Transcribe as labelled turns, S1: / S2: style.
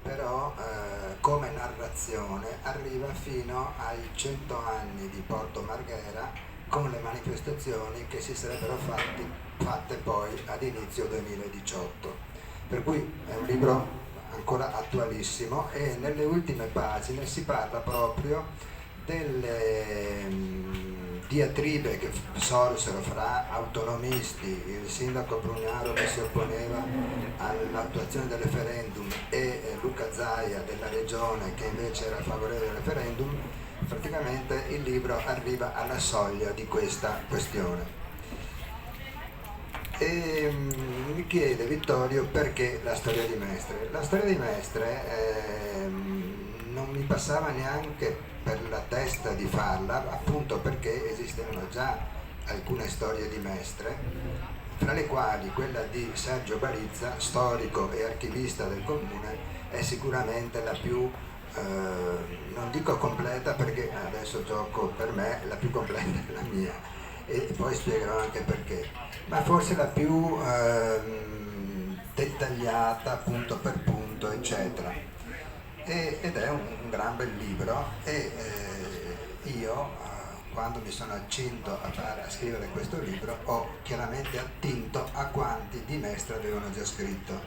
S1: però come narrazione arriva fino ai 100 anni di Porto Marghera con le manifestazioni che si sarebbero fatte poi ad inizio 2018. Per cui è un libro ancora attualissimo e nelle ultime pagine si parla proprio delle diatribe che sorsero fra autonomisti, il sindaco Brugnaro che si opponeva all'attuazione del referendum e Luca Zaia della regione che invece era favorevole al referendum. Praticamente il libro arriva alla soglia di questa questione. E mi chiede Vittorio perché la storia di Mestre. La storia di Mestre non mi passava neanche per la testa di farla, appunto perché esistevano già alcune storie di Mestre, fra le quali quella di Sergio Barizza, storico e archivista del comune, è sicuramente la più, non dico completa perché adesso gioco per me, la più completa è la mia e poi spiegherò anche perché, ma forse la più dettagliata punto per punto eccetera, ed è un gran bel libro e io quando mi sono accinto a scrivere questo libro ho chiaramente attinto a quanti di Mestre avevano già scritto